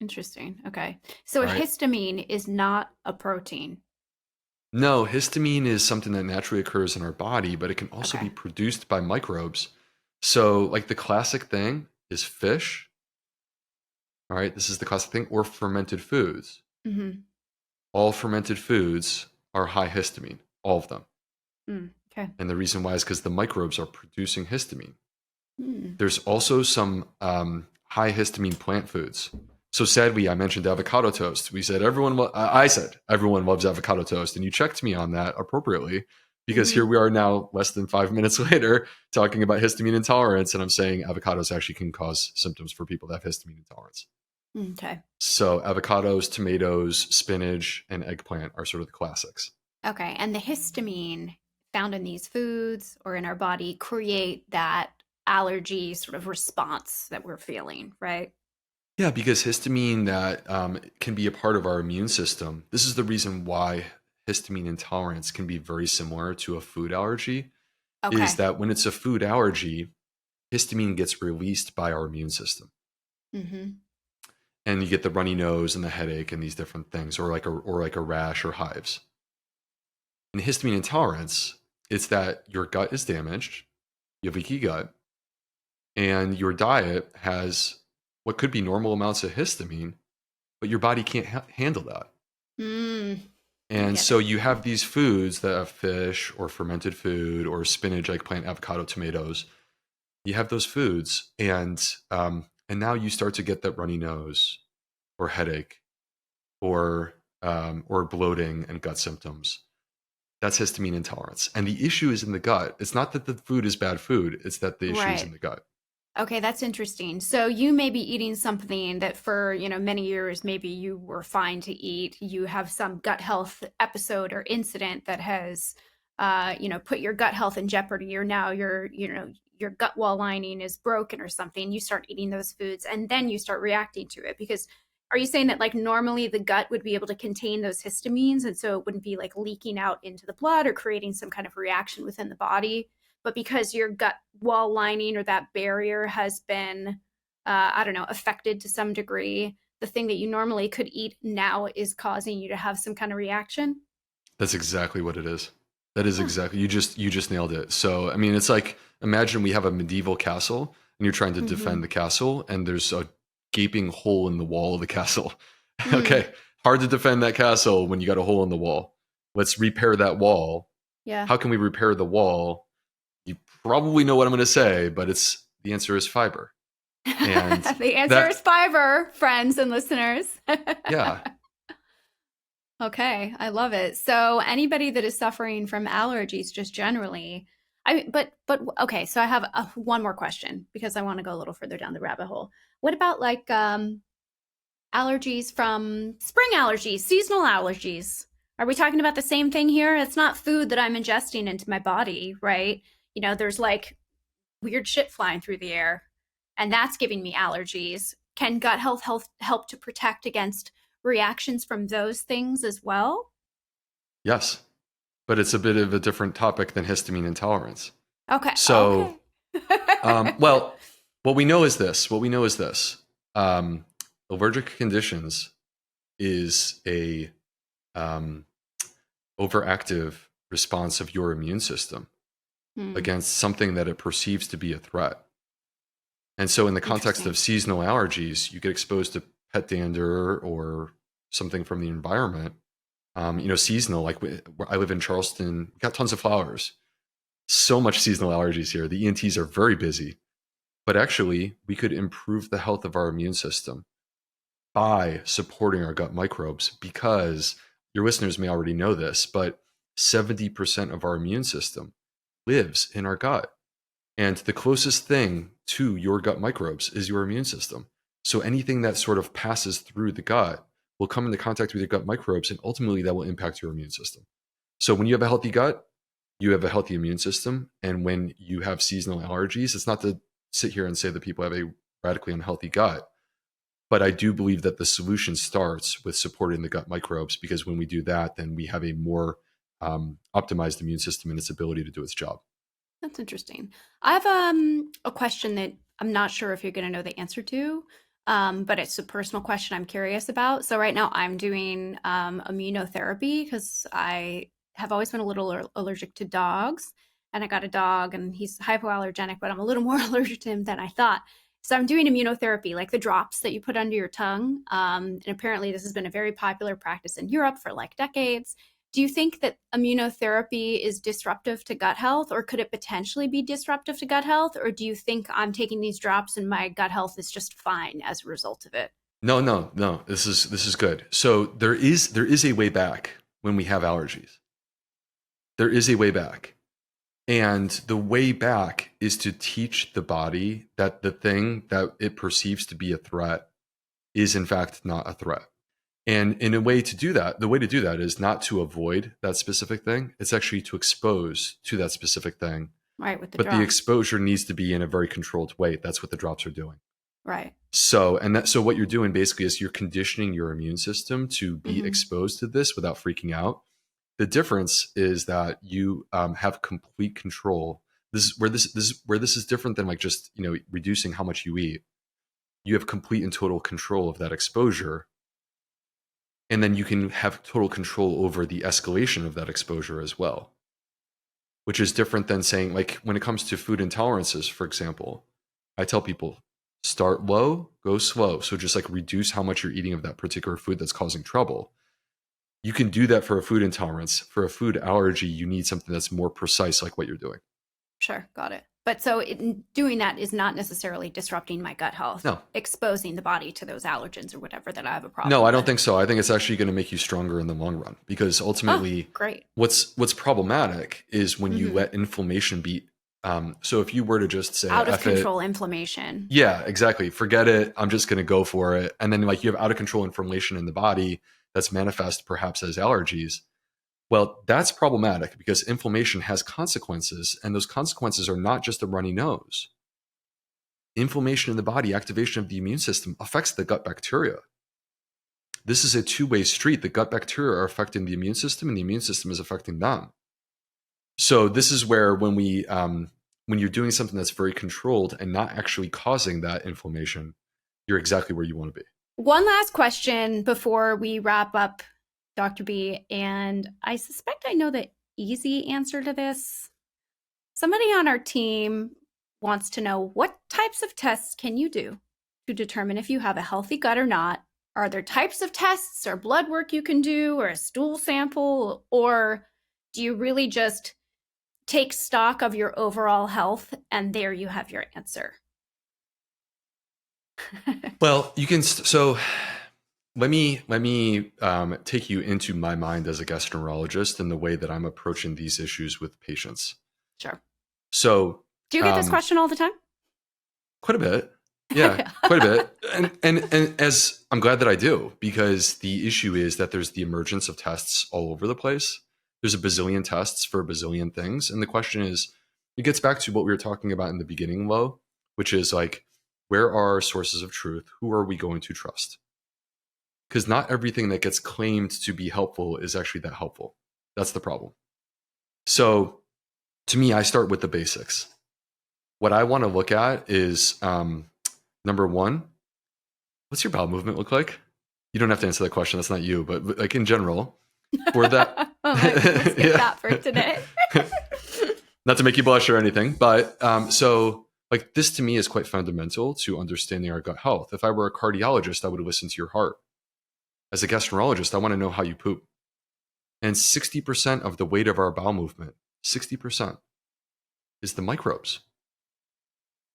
Speaker 1: Interesting. Okay. So
Speaker 2: All right.
Speaker 1: histamine is not a protein.
Speaker 2: No, histamine is something that naturally occurs in our body, but it can also be
Speaker 1: Okay.
Speaker 2: produced by microbes. So, like the classic thing is fish. All right. This is the classic thing, or fermented foods.
Speaker 1: Mm-hmm.
Speaker 2: All fermented foods are high histamine, all of them.
Speaker 1: Okay.
Speaker 2: And the reason why is because the microbes are producing histamine.
Speaker 1: Mm.
Speaker 2: There's also some high histamine plant foods. So sadly, I mentioned avocado toast. I said everyone loves avocado toast, and you checked me on that appropriately because here
Speaker 1: Mm-hmm.
Speaker 2: we are now, less than 5 minutes later, talking about histamine intolerance, and I'm saying avocados actually can cause symptoms for people that have histamine intolerance.
Speaker 1: Okay.
Speaker 2: So avocados, tomatoes, spinach, and eggplant are sort of the classics.
Speaker 1: Okay. And the histamine found in these foods or in our body create that allergy sort of response that we're feeling, right?
Speaker 2: Yeah, because histamine that can be a part of our immune system. This is the reason why histamine intolerance can be very similar to a food allergy, is
Speaker 1: Okay.
Speaker 2: that when it's a food allergy, histamine gets released by our immune system.
Speaker 1: Mm-hmm.
Speaker 2: And you get the runny nose and the headache and these different things, or like a rash or hives. In histamine intolerance, it's that your gut is damaged, you have leaky gut, and your diet has what could be normal amounts of histamine, but your body can't handle that.
Speaker 1: Mm. I
Speaker 2: And
Speaker 1: get
Speaker 2: so
Speaker 1: it.
Speaker 2: you have these foods that have fish or fermented food or spinach, eggplant, avocado, tomatoes. You have those foods, and now you start to get that runny nose or headache or bloating and gut symptoms. That's histamine intolerance. And the issue is in the gut. It's not that the food is bad food, it's that the issue is in
Speaker 1: Right.
Speaker 2: the gut.
Speaker 1: Okay, that's interesting. So you may be eating something that for, many years maybe you were fine to eat. You have some gut health episode or incident that has put your gut health in jeopardy, or now your gut wall lining is broken or something. You start eating those foods and then you start reacting to it because are you saying that like normally the gut would be able to contain those histamines and so it wouldn't be like leaking out into the blood or creating some kind of reaction within the body? But because your gut wall lining or that barrier has been, I don't know, affected to some degree, the thing that you normally could eat now is causing you to have some kind of reaction.
Speaker 2: That's exactly what it is. That is
Speaker 1: Huh.
Speaker 2: exactly you just nailed it. So I mean, it's like imagine we have a medieval castle and you're trying to defend
Speaker 1: Mm-hmm.
Speaker 2: the castle, and there's a gaping hole in the wall of the castle.
Speaker 1: Mm,
Speaker 2: Okay, hard to defend that castle when you got a hole in the wall. Let's repair that wall.
Speaker 1: yeah.
Speaker 2: How can we repair the wall? You probably know what I'm going to say, but it's the answer is fiber. And
Speaker 1: The answer is
Speaker 2: that,
Speaker 1: fiber, friends and listeners.
Speaker 2: yeah,
Speaker 1: Okay, I love it. So anybody that is suffering from allergies just generally, but okay, so I have one more question because I want to go a little further down the rabbit hole. What about like allergies from spring allergies, seasonal allergies? Are we talking about the same thing here? It's not food that I'm ingesting into my body, right? There's like weird shit flying through the air, and that's giving me allergies. Can gut health help to protect against reactions from those things as well?
Speaker 2: yes, but it's a bit of a different topic than histamine intolerance.
Speaker 1: Okay.
Speaker 2: So,
Speaker 1: Okay.
Speaker 2: well, what we know is this. What we know is this. Um, Allergic conditions is a um, overactive response of your immune system
Speaker 1: Hmm.
Speaker 2: against something that it perceives to be a threat. And so, in the context
Speaker 1: Interesting.
Speaker 2: of seasonal allergies, you get exposed to pet dander or something from the environment. Seasonal. Like I live in Charleston, we got tons of flowers. So much seasonal allergies here. The ENTs are very busy, but actually, we could improve the health of our immune system by supporting our gut microbes, because your listeners may already know this, but 70% of our immune system lives in our gut. And the closest thing to your gut microbes is your immune system. So anything that sort of passes through the gut will come into contact with your gut microbes, and ultimately that will impact your immune system. So when you have a healthy gut, you have a healthy immune system. And when you have seasonal allergies, it's not to sit here and say that people have a radically unhealthy gut, but I do believe that the solution starts with supporting the gut microbes, because when we do that, then we have a more optimized immune system and its ability to do its job.
Speaker 1: That's interesting. I have a question that I'm not sure if you're going to know the answer to, but it's a personal question I'm curious about. So right now I'm doing immunotherapy because I have always been a little allergic to dogs, and I got a dog, and he's hypoallergenic, but I'm a little more allergic to him than I thought. So I'm doing immunotherapy, like the drops that you put under your tongue. And apparently this has been a very popular practice in Europe for like decades. Do you think that immunotherapy is disruptive to gut health, or could it potentially be disruptive to gut health? Or do you think I'm taking these drops and my gut health is just fine as a result of it?
Speaker 2: No. This is good. So there is a way back when we have allergies. There is a way back. And the way back is to teach the body that the thing that it perceives to be a threat is in fact not a threat. And in a way to do that, the way to do that is not to avoid that specific thing. It's actually to expose to that specific thing.
Speaker 1: Right, with the
Speaker 2: But the
Speaker 1: drops.
Speaker 2: exposure needs to be in a very controlled way. That's what the drops are doing.
Speaker 1: Right.
Speaker 2: So what you're doing basically is you're conditioning your immune system to be exposed to this without freaking out. The difference is that you have complete control. This is where this is different than like just, reducing how much you eat. You have complete and total control of that exposure. And then you can have total control over the escalation of that exposure as well, which is different than saying, like, when it comes to food intolerances, for example, I tell people, start low, go slow. So just like reduce how much you're eating of that particular food that's causing trouble. You can do that for a food intolerance. For a food allergy, you need something that's more precise, like what you're doing.
Speaker 1: Sure, got it. But so doing that is not necessarily disrupting my gut health,
Speaker 2: No.
Speaker 1: exposing the body to those allergens or whatever that I have a problem
Speaker 2: No, I don't
Speaker 1: with.
Speaker 2: think so. I think it's actually going to make you stronger in the long run, because ultimately,
Speaker 1: Great.
Speaker 2: what's problematic is when you let inflammation be. So if you were to just say
Speaker 1: Out of
Speaker 2: "F it,"
Speaker 1: control inflammation.
Speaker 2: yeah, exactly. Forget it. I'm just going to go for it. And then like you have out of control inflammation in the body that's manifest perhaps as allergies. Well, that's problematic because inflammation has consequences, and those consequences are not just a runny nose. Inflammation in the body, activation of the immune system affects the gut bacteria. This is a two-way street. The gut bacteria are affecting the immune system, and the immune system is affecting them. So this is where when you're doing something that's very controlled and not actually causing that inflammation, you're exactly where you want to be.
Speaker 1: One last question before we wrap up, Dr. B, and I suspect I know the easy answer to this. Somebody on our team wants to know, what types of tests can you do to determine if you have a healthy gut or not? Are there types of tests or blood work you can do, or a stool sample, or do you really just take stock of your overall health and there you have your answer?
Speaker 2: Well, you can. So let me take you into my mind as a gastroenterologist and the way that I'm approaching these issues with patients.
Speaker 1: Sure.
Speaker 2: So
Speaker 1: Do you get this question all the time?
Speaker 2: quite a bit. Yeah, quite a bit. And as I'm glad that I do, because the issue is that there's the emergence of tests all over the place. There's a bazillion tests for a bazillion things. And the question is, it gets back to what we were talking about in the beginning, Lo, which is like, where are our sources of truth? Who are we going to trust? Because not everything that gets claimed to be helpful is actually that helpful. That's the problem. So to me, I start with the basics. What I want to look at is, number one, what's your bowel movement look like? You don't have to answer that question. That's not you, but like in general, for that.
Speaker 1: Let's get that for today.
Speaker 2: Not to make you blush or anything, but so like this to me is quite fundamental to understanding our gut health. If I were a cardiologist, I would listen to your heart. As a gastroenterologist, I want to know how you poop. And 60% of the weight of our bowel movement, 60%, is the microbes.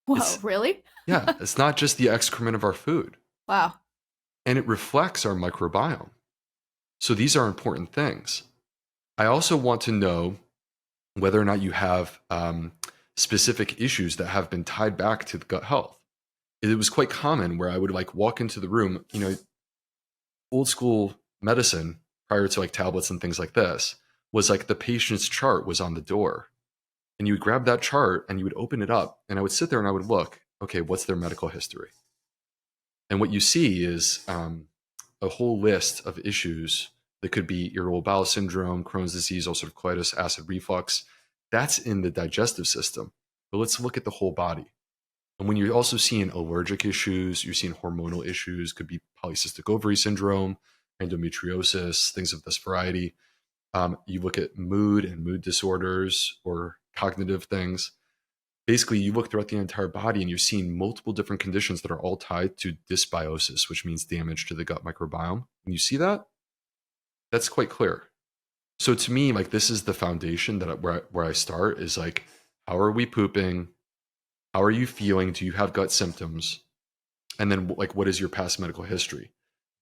Speaker 1: Whoa, really?
Speaker 2: Yeah, it's not just the excrement of our food.
Speaker 1: Wow.
Speaker 2: and it reflects our microbiome. So these are important things. I also want to know whether or not you have specific issues that have been tied back to the gut health. It was quite common where I would like walk into the room, old school medicine prior to like tablets and things like this was like the patient's chart was on the door. And you would grab that chart and you would open it up, and I would sit there and I would look, okay, what's their medical history? And what you see is a whole list of issues that could be irritable bowel syndrome, Crohn's disease, ulcerative colitis, acid reflux. That's in the digestive system. But let's look at the whole body. And when you're also seeing allergic issues, you're seeing hormonal issues, could be polycystic ovary syndrome, endometriosis, things of this variety. You look at mood and mood disorders or cognitive things. Basically, you look throughout the entire body and you're seeing multiple different conditions that are all tied to dysbiosis, which means damage to the gut microbiome. When you see that, that's quite clear. So to me, like this is the foundation that where I start is like, how are we pooping? How are you feeling? Do you have gut symptoms? And then like, what is your past medical history?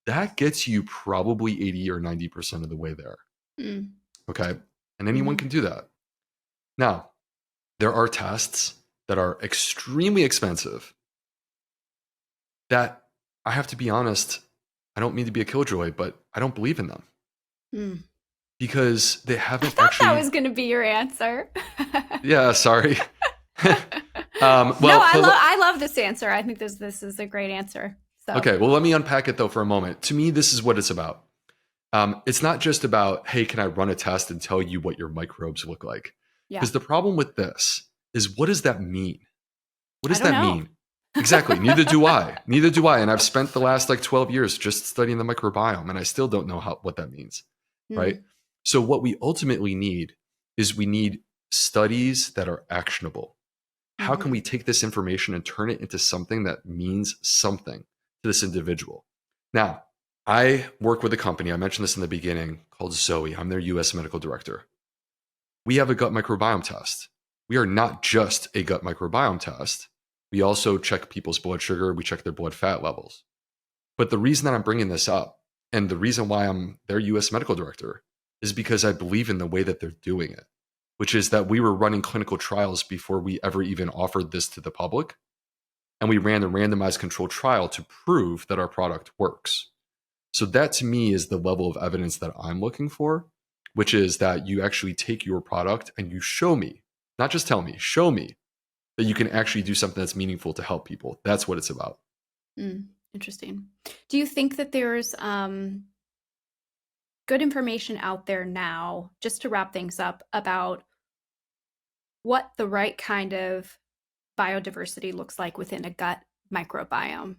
Speaker 2: That gets you probably 80 or 90% of the way there. Okay. And anyone can do that. Now, there are tests that are extremely expensive that I have to be honest, I don't mean to be a killjoy, but I don't believe in them. Because they haven't
Speaker 1: I thought that was going to be your answer.
Speaker 2: Yeah, sorry.
Speaker 1: Well, no, I love this answer. I think this is a great answer. So.
Speaker 2: Okay, well, let me unpack it though for a moment. To me, this is what it's about. It's not just about, hey, can I run a test and tell you what your microbes look like? Because the problem with this is, what does that mean? What does that mean? Exactly. Neither do I. Neither do I. And I've spent the last like 12 years just studying the microbiome, and I still don't know what that means. Right? So what we ultimately need is we need studies that are actionable. How can we take this information and turn it into something that means something to this individual? Now, I work with a company, I mentioned this in the beginning, called Zoe. I'm their US medical director. We have a gut microbiome test. We are not just a gut microbiome test. We also check people's blood sugar. We check their blood fat levels. But the reason that I'm bringing this up, and the reason why I'm their US medical director, is because I believe in the way that they're doing it, which is that we were running clinical trials before we ever even offered this to the public. And we ran a randomized controlled trial to prove that our product works. So that to me is the level of evidence that I'm looking for, which is that you actually take your product and you show me, not just tell me, show me that you can actually do something that's meaningful to help people. That's what it's about.
Speaker 1: Interesting. Do you think that there's good information out there now, just to wrap things up, about what the right kind of biodiversity looks like within a gut microbiome?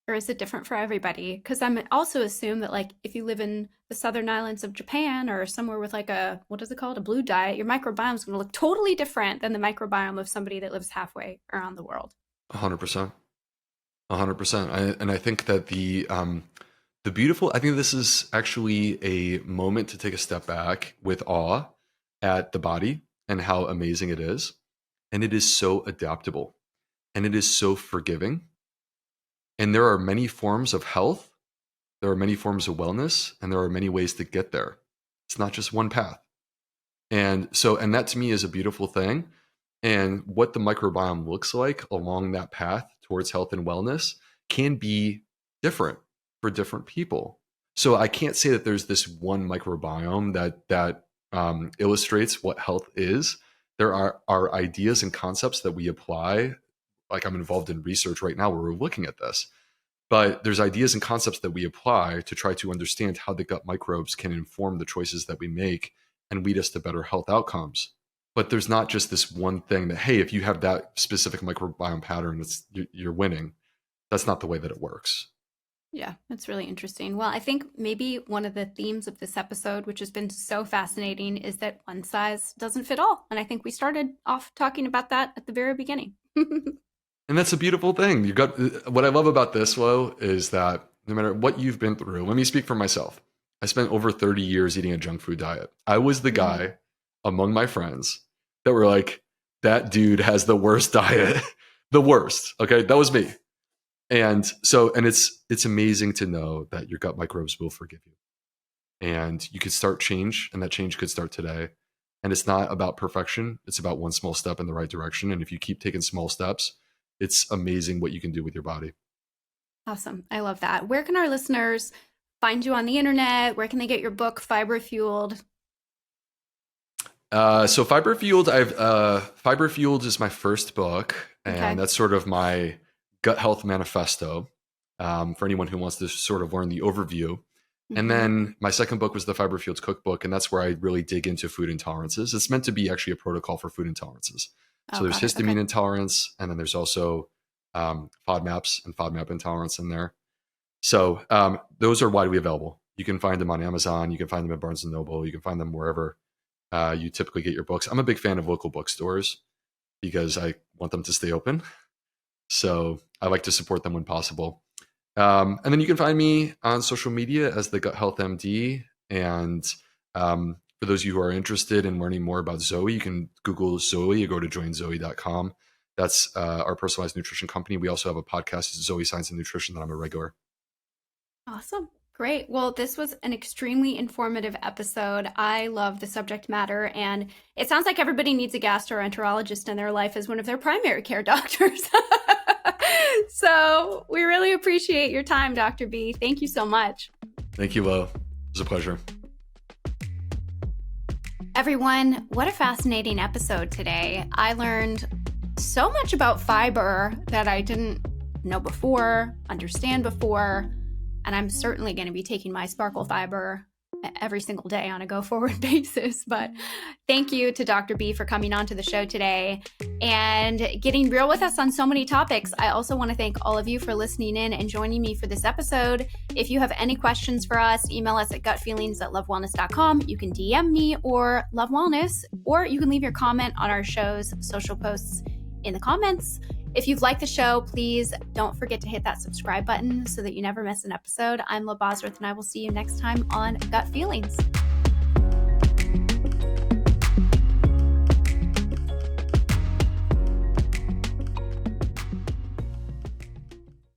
Speaker 1: Or is it different for everybody? Because I'm also assume that like if you live in the southern islands of Japan or somewhere with like a, what is it called, a blue diet, your microbiome is going to look totally different than the microbiome of somebody that lives halfway around the world.
Speaker 2: 100%. 100%. And I think that the beautiful, I think this is actually a moment to take a step back with awe at the body and how amazing it is. And it is so adaptable and it is so forgiving. And there are many forms of health. There are many forms of wellness, and there are many ways to get there. It's not just one path. And that to me is a beautiful thing. And what the microbiome looks like along that path towards health and wellness can be different for different people. So I can't say that there's this one microbiome that illustrates what health is. There are ideas and concepts that we apply. Like I'm involved in research right now where we're looking at this. But there's ideas and concepts that we apply to try to understand how the gut microbes can inform the choices that we make and lead us to better health outcomes. But there's not just this one thing that, hey, if you have that specific microbiome pattern, you're winning. That's not the way that it works.
Speaker 1: Yeah, that's really interesting. Well, I think maybe one of the themes of this episode, which has been so fascinating, is that one size doesn't fit all. And I think we started off talking about that at the very beginning.
Speaker 2: And that's a beautiful thing. What I love about this, Lo, is that no matter what you've been through, let me speak for myself. I spent over 30 years eating a junk food diet. I was the guy among my friends that were like, that dude has the worst diet. The worst. Okay. That was me. And it's amazing to know that your gut microbes will forgive you. And you could start change, and that change could start today. And it's not about perfection. It's about one small step in the right direction. And if you keep taking small steps, it's amazing what you can do with your body.
Speaker 1: Awesome. I love that. Where can our listeners find you on the internet? Where can they get your book, Fiber Fueled?
Speaker 2: So Fiber Fueled, Fiber Fueled is my first book, and that's sort of my gut health manifesto for anyone who wants to sort of learn the overview. And then my second book was the Fiber Fueled Cookbook, and that's where I really dig into food intolerances. It's meant to be actually a protocol for food intolerances. So there's histamine intolerance, and then there's also FODMAPs and FODMAP intolerance in there. So those are widely available. You can find them on Amazon. You can find them at Barnes & Noble. You can find them wherever you typically get your books. I'm a big fan of local bookstores because I want them to stay open. So I like to support them when possible. And then you can find me on social media as the Gut Health MD. And for those of you who are interested in learning more about Zoe, you can Google Zoe or go to joinzoe.com. That's our personalized nutrition company. We also have a podcast, Zoe Science and Nutrition, that I'm a regular.
Speaker 1: Awesome. Great. Well, this was an extremely informative episode. I love the subject matter, and it sounds like everybody needs a gastroenterologist in their life as one of their primary care doctors. So we really appreciate your time, Dr. B. Thank you so much.
Speaker 2: Thank you, Lo. It was a pleasure.
Speaker 1: Everyone, what a fascinating episode today. I learned so much about fiber that I didn't know before, understand before, and I'm certainly going to be taking my Sparkle Fiber every single day on a go-forward basis. But thank you to Dr. B for coming on to the show today and getting real with us on so many topics. I also want to thank all of you for listening in and joining me for this episode. If you have any questions for us, email us at gutfeelings@lovewellness.com. You can DM me or Love Wellness, or you can leave your comment on our show's social posts in the comments. If you've liked the show, please don't forget to hit that subscribe button so that you never miss an episode. I'm Lo Bosworth, and I will see you next time on Gut Feelings.